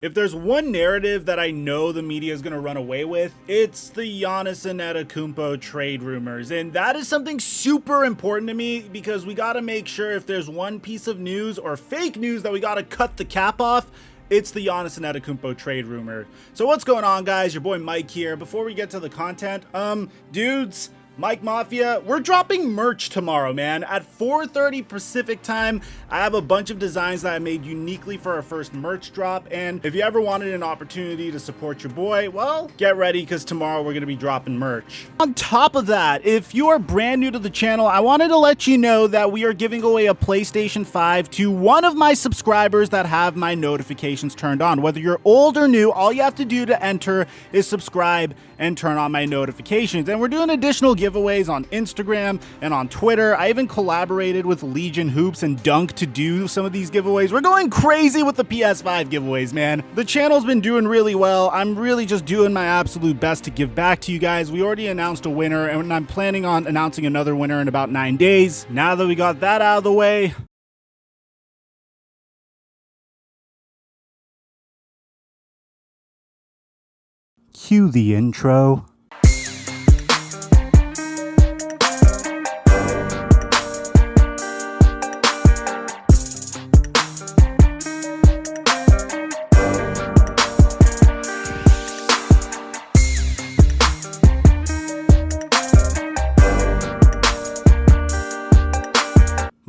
If there's one narrative that I know the media is going to run away with, it's the Giannis Antetokounmpo trade rumors. And that is something super important to me because we got to make sure if there's one piece of news or fake news that we got to cut the cap off, it's the Giannis Antetokounmpo trade rumor. So what's going on, guys? Your boy Mike here. Before we get to the content, dudes, Mike Mafia, we're dropping merch tomorrow, man. At 4:30 Pacific time, I have a bunch of designs that I made uniquely for our first merch drop. And if you ever wanted an opportunity to support your boy, well, get ready because tomorrow we're going to be dropping merch. On top of that, if you are brand new to the channel, I wanted to let you know that we are giving away a PlayStation 5 to one of my subscribers that have my notifications turned on. Whether you're old or new, all you have to do to enter is subscribe and turn on my notifications. And we're doing additional giveaways on Instagram and on Twitter. I even collaborated with Legion Hoops and Dunk to do some of these giveaways. We're going crazy with the PS5 giveaways, man. The channel's been doing really well. I'm really just doing my absolute best to give back to you guys. We already announced a winner, and I'm planning on announcing another winner in about 9 days. Now that we got that out of the way, cue the intro.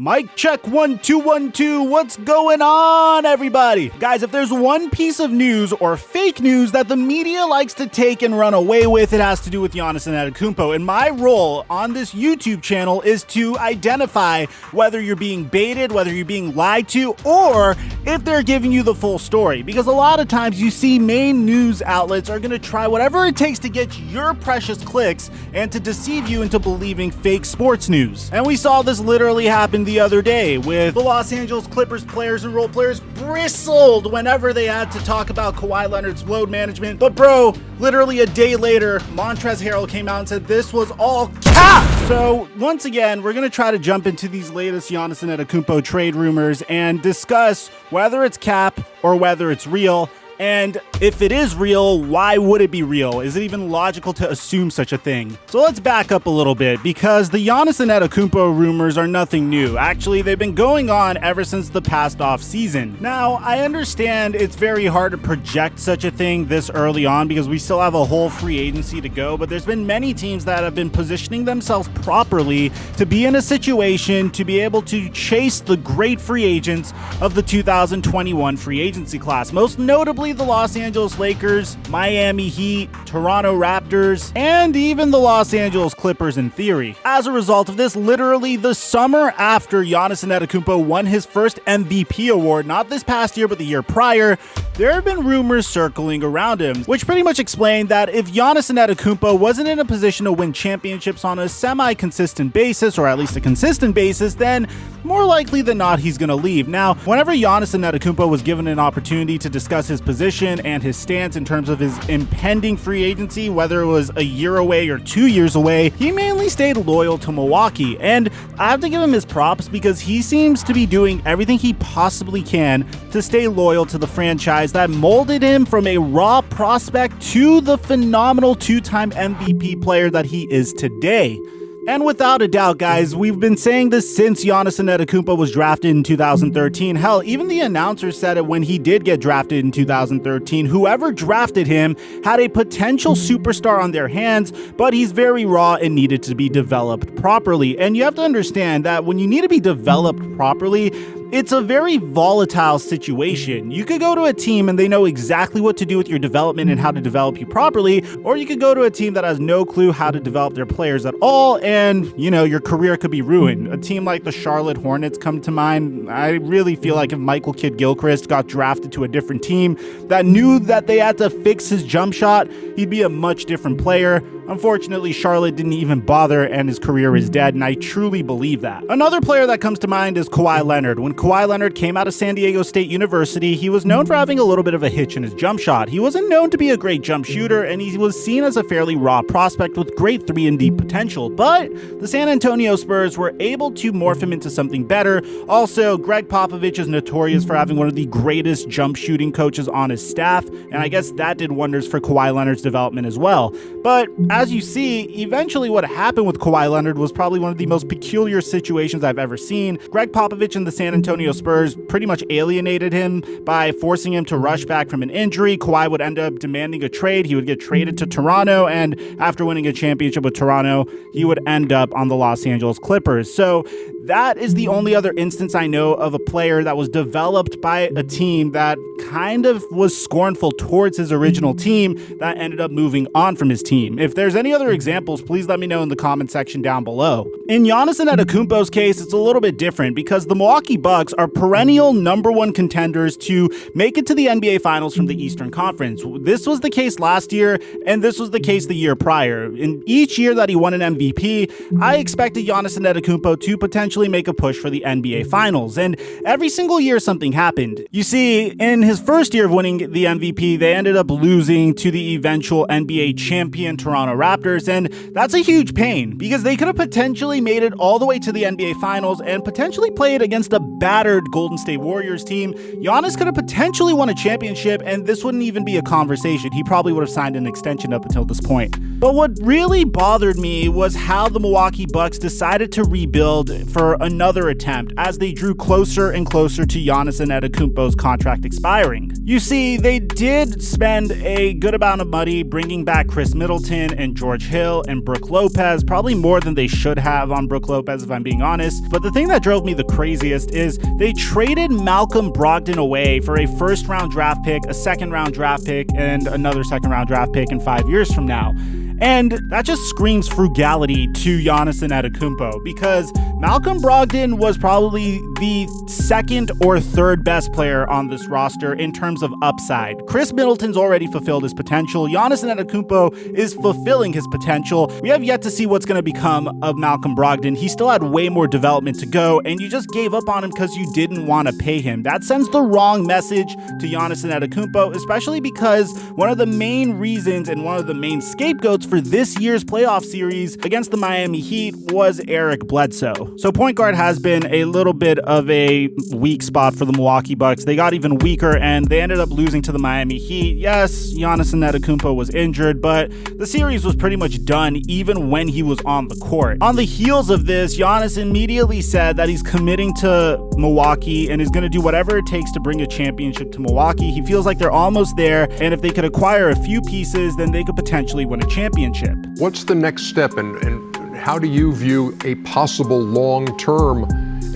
Mic check 1 2 1 2. What's going on, everybody? Guys, if there's one piece of news or fake news that the media likes to take and run away with, it has to do with Giannis Antetokounmpo. And my role on this YouTube channel is to identify whether you're being baited, whether you're being lied to, or if they're giving you the full story. Because a lot of times you see main news outlets are going to try whatever it takes to get your precious clicks and to deceive you into believing fake sports news. And we saw this literally happen the other day with the Los Angeles Clippers players and role players bristled whenever they had to talk about Kawhi Leonard's load management. But bro, literally a day later, Montrezl Harrell came out and said this was all cap. So once again, we're going to try to jump into these latest Giannis Antetokounmpo trade rumors and discuss whether it's cap or whether it's real. And if it is real, why would it be real? Is it even logical to assume such a thing? So let's back up a little bit because the Giannis Antetokounmpo rumors are nothing new. Actually, they've been going on ever since the past off season. Now, I understand it's very hard to project such a thing this early on because we still have a whole free agency to go, but there's been many teams that have been positioning themselves properly to be in a situation to be able to chase the great free agents of the 2021 free agency class. Most notably, the Los Angeles Lakers, Miami Heat, Toronto Raptors, and even the Los Angeles Clippers in theory. As a result of this, literally the summer after Giannis Antetokounmpo won his first MVP award, not this past year, but the year prior, there have been rumors circling around him, which pretty much explained that if Giannis Antetokounmpo wasn't in a position to win championships on a semi-consistent basis, or at least a consistent basis, then more likely than not, he's going to leave. Now, whenever Giannis Antetokounmpo was given an opportunity to discuss his position and his stance in terms of his impending free agency, whether it was a year away or 2 years away, he mainly stayed loyal to Milwaukee. And I have to give him his props because he seems to be doing everything he possibly can to stay loyal to the franchise that molded him from a raw prospect to the phenomenal two-time MVP player that he is today. And without a doubt, guys, we've been saying this since Giannis Antetokounmpo was drafted in 2013. Hell, even the announcer said it when he did get drafted in 2013. Whoever drafted him had a potential superstar on their hands, but he's very raw and needed to be developed properly. And you have to understand that when you need to be developed properly, it's a very volatile situation. You could go to a team and they know exactly what to do with your development and how to develop you properly, or you could go to a team that has no clue how to develop their players at all, and, you know, your career could be ruined. A team like the Charlotte Hornets come to mind. I really feel like if Michael Kidd-Gilchrist got drafted to a different team that knew that they had to fix his jump shot, he'd be a much different player. Unfortunately, Charlotte didn't even bother and his career is dead, and I truly believe that. Another player that comes to mind is Kawhi Leonard. When Kawhi Leonard came out of San Diego State University, he was known for having a little bit of a hitch in his jump shot. He wasn't known to be a great jump shooter, and he was seen as a fairly raw prospect with great 3-and-D potential, but the San Antonio Spurs were able to morph him into something better. Also, Greg Popovich is notorious for having one of the greatest jump shooting coaches on his staff, and I guess that did wonders for Kawhi Leonard's development as well. But as you see, eventually what happened with Kawhi Leonard was probably one of the most peculiar situations I've ever seen. Greg Popovich and the San Antonio Spurs pretty much alienated him by forcing him to rush back from an injury. Kawhi would end up demanding a trade. He would get traded to Toronto, and after winning a championship with Toronto, he would end up on the Los Angeles Clippers. So that is the only other instance I know of a player that was developed by a team that kind of was scornful towards his original team that ended up moving on from his team. If there's any other examples, please let me know in the comment section down below. In Giannis Antetokounmpo's case, it's a little bit different because the Milwaukee Bucks are perennial #1 contenders to make it to the NBA Finals from the Eastern Conference. This was the case last year, and this was the case the year prior. In each year that he won an MVP, I expected Giannis Antetokounmpo to potentially make a push for the NBA Finals, and every single year something happened. You see, in his first year of winning the MVP, they ended up losing to the eventual NBA champion Toronto Raptors, and that's a huge pain because they could have potentially made it all the way to the NBA Finals and potentially played against a battered Golden State Warriors team. Giannis could have potentially won a championship, and this wouldn't even be a conversation. He probably would have signed an extension up until this point. But what really bothered me was how the Milwaukee Bucks decided to rebuild for another attempt as they drew closer and closer to Giannis Antetokounmpo's contract expiring. You see, they did spend a good amount of money bringing back Chris Middleton and George Hill and Brook Lopez, probably more than they should have on Brook Lopez if I'm being honest. But the thing that drove me the craziest is they traded Malcolm Brogdon away for a first-round draft pick, a second-round draft pick, and another second-round draft pick in 5 years from now. And that just screams frugality to Giannis Antetokounmpo because Malcolm Brogdon was probably the second or third best player on this roster in terms of upside. Chris Middleton's already fulfilled his potential. Giannis Antetokounmpo is fulfilling his potential. We have yet to see what's going to become of Malcolm Brogdon. He still had way more development to go, and you just gave up on him because you didn't want to pay him. That sends the wrong message to Giannis Antetokounmpo, especially because one of the main reasons and one of the main scapegoats for this year's playoff series against the Miami Heat was Eric Bledsoe. So point guard has been a little bit of a weak spot for the Milwaukee Bucks. They got even weaker and they ended up losing to the Miami Heat. Yes, Giannis Antetokounmpo was injured, but the series was pretty much done even when he was on the court. On the heels of this, Giannis immediately said that he's committing to Milwaukee and is going to do whatever it takes to bring a championship to Milwaukee. He feels like they're almost there, and if they could acquire a few pieces, then they could potentially win a championship. What's the next step, and how do you view a possible long-term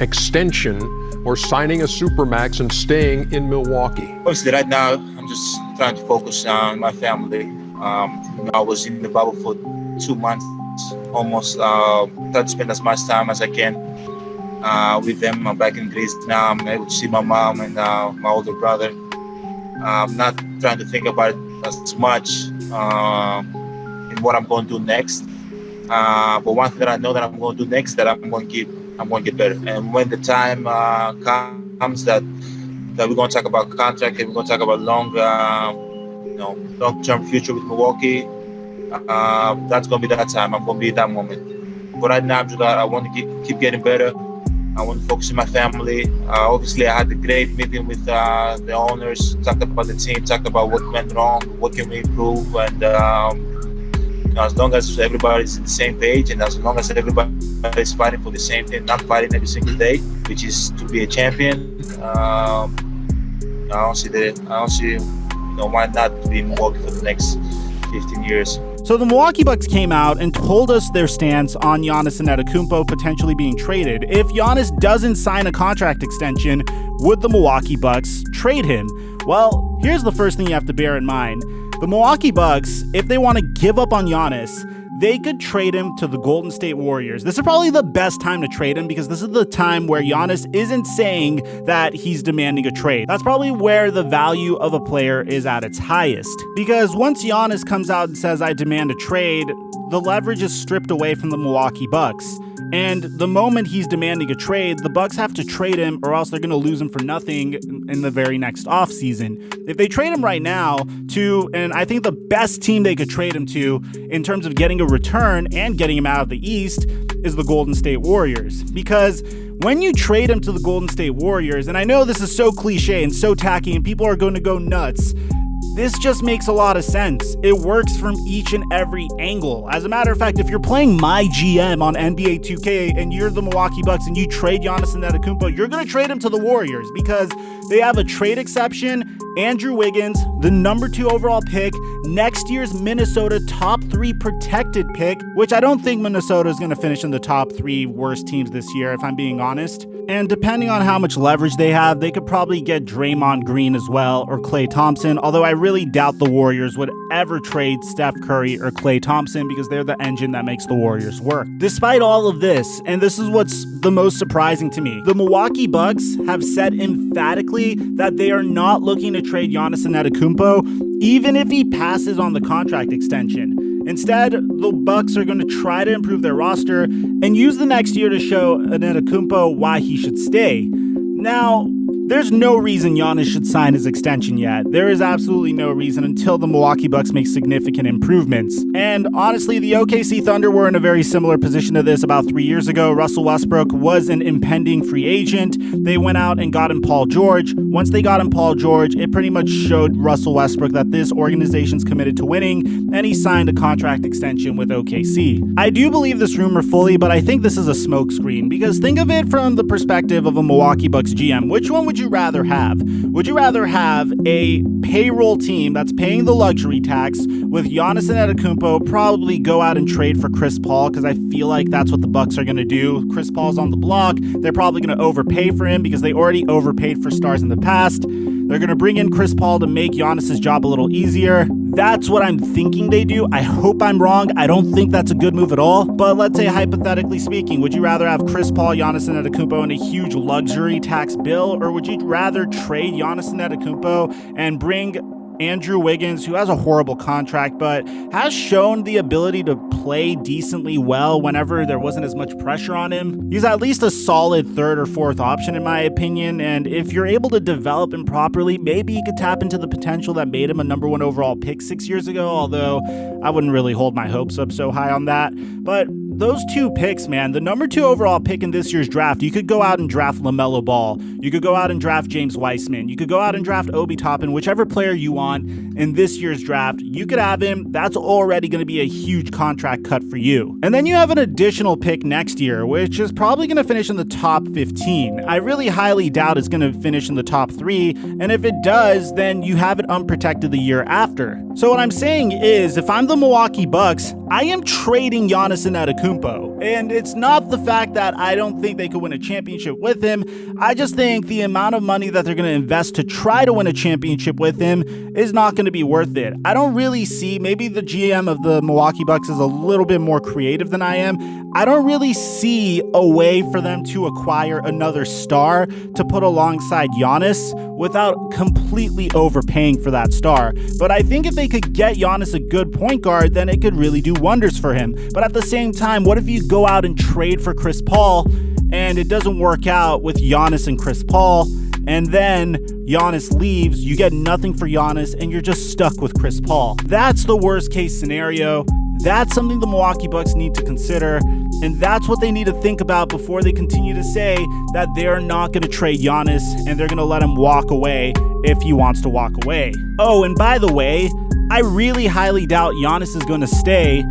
extension or signing a supermax and staying in Milwaukee? Obviously, right now, I'm just trying to focus on my family. I was in the bubble for 2 months, almost. Trying to spend as much time as I can with them. I'm back in Greece now. I'm able to see my mom and my older brother. I'm not trying to think about it as much in what I'm going to do next. But one thing that I know that I'm going to do next, that I'm going to get better. And when the time comes that we're going to talk about contract and we're going to talk about long-term future with Milwaukee, that's going to be that time. I'm going to be at that moment. But right now, I want to keep getting better. I want to focus on my family. Obviously, I had a great meeting with the owners, talked about the team, talked about what went wrong, what can we improve, and as long as everybody's on the same page and as long as everybody's fighting for the same thing, not fighting every single day, which is to be a champion, I don't see why not be in Milwaukee for the next 15 years. So the Milwaukee Bucks came out and told us their stance on Giannis Antetokounmpo potentially being traded. If Giannis doesn't sign a contract extension, would the Milwaukee Bucks trade him? Well, here's the first thing you have to bear in mind. The Milwaukee Bucks, if they want to give up on Giannis, they could trade him to the Golden State Warriors. This is probably the best time to trade him because this is the time where Giannis isn't saying that he's demanding a trade. That's probably where the value of a player is at its highest. Because once Giannis comes out and says, I demand a trade, the leverage is stripped away from the Milwaukee Bucks. And the moment he's demanding a trade, the Bucks have to trade him or else they're going to lose him for nothing in the very next offseason. If they trade him right now to, and I think the best team they could trade him to in terms of getting a return and getting him out of the East is the Golden State Warriors. Because when you trade him to the Golden State Warriors, and I know this is so cliche and so tacky and people are going to go nuts, this just makes a lot of sense. It works from each and every angle. As a matter of fact, if you're playing my GM on NBA 2K and you're the Milwaukee Bucks and you trade Giannis Antetokounmpo, you're going to trade him to the Warriors because they have a trade exception, Andrew Wiggins, the number 2 overall pick, next year's Minnesota top 3 protected pick, which I don't think Minnesota is going to finish in the top 3 worst teams this year, if I'm being honest. And depending on how much leverage they have, they could probably get Draymond Green as well, or Klay Thompson, although I really doubt the Warriors would ever trade Steph Curry or Klay Thompson because they're the engine that makes the Warriors work. Despite all of this, and this is what's the most surprising to me, the Milwaukee Bucks have said emphatically that they are not looking to trade Giannis Antetokounmpo, even if he passes on the contract extension. Instead, the Bucks are going to try to improve their roster and use the next year to show Antetokounmpo why he should stay. Now, there's no reason Giannis should sign his extension yet. There is absolutely no reason until the Milwaukee Bucks make significant improvements. And honestly, the OKC Thunder were in a very similar position to this about 3 years ago. Russell Westbrook was an impending free agent. They went out and got him Paul George. Once they got him Paul George, it pretty much showed Russell Westbrook that this organization's committed to winning, and he signed a contract extension with OKC. I do believe this rumor fully, but I think this is a smokescreen because think of it from the perspective of a Milwaukee Bucks GM. Which one would you rather have? Would you rather have a payroll team that's paying the luxury tax with Giannis Antetokounmpo probably go out and trade for Chris Paul, because I feel like that's what the Bucks are going to do. Chris Paul's on the block. They're probably going to overpay for him because they already overpaid for stars in the past. They're going to bring in Chris Paul to make Giannis's job a little easier. That's what I'm thinking they do. I hope I'm wrong. I don't think that's a good move at all. But let's say, hypothetically speaking, would you rather have Chris Paul, Giannis Antetokounmpo in a huge luxury tax bill, or would you rather trade Giannis Antetokounmpo and bring Andrew Wiggins, who has a horrible contract, but has shown the ability to play decently well whenever there wasn't as much pressure on him? He's at least a solid 3rd or 4th option, in my opinion, and if you're able to develop him properly, maybe you could tap into the potential that made him a number 1 overall pick 6 years ago, although I wouldn't really hold my hopes up so high on that. But those 2 picks, man, the number 2 overall pick in this year's draft, you could go out and draft LaMelo Ball. You could go out and draft James Wiseman. You could go out and draft Obi Toppin, whichever player you want in this year's draft. You could have him. That's already going to be a huge contract cut for you. And then you have an additional pick next year, which is probably going to finish in the top 15. I really highly doubt it's going to finish in the top 3. And if it does, then you have it unprotected the year after. So what I'm saying is, if I'm the Milwaukee Bucks, I am trading Giannis Antetokounmpo. And it's not the fact that I don't think they could win a championship with him. I just think the amount of money that they're going to invest to try to win a championship with him is not going to be worth it. I don't really see, maybe the GM of the Milwaukee Bucks is a little bit more creative than I am. I don't really see a way for them to acquire another star to put alongside Giannis without completely overpaying for that star. But I think if they could get Giannis a good point guard, then it could really do wonders for him. But at the same time, what if you go out and trade for Chris Paul and it doesn't work out with Giannis and Chris Paul, and then Giannis leaves, you get nothing for Giannis, and you're just stuck with Chris Paul? That's the worst case scenario. That's something the Milwaukee Bucks need to consider, and that's what they need to think about before they continue to say that they're not going to trade Giannis and they're going to let him walk away if he wants to walk away. Oh, and by the way, I really highly doubt Giannis is going to stay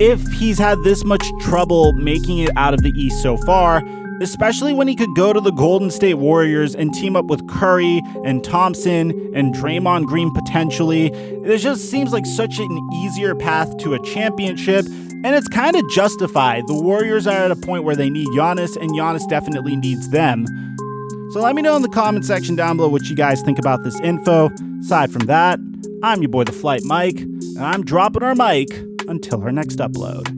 if he's had this much trouble making it out of the East so far, especially when he could go to the Golden State Warriors and team up with Curry and Thompson and Draymond Green potentially. It just seems like such an easier path to a championship, and it's kind of justified. The Warriors are at a point where they need Giannis, and Giannis definitely needs them. So let me know in the comment section down below what you guys think about this info. Aside from that, I'm your boy TheFlightMike, and I'm dropping our mic until our next upload.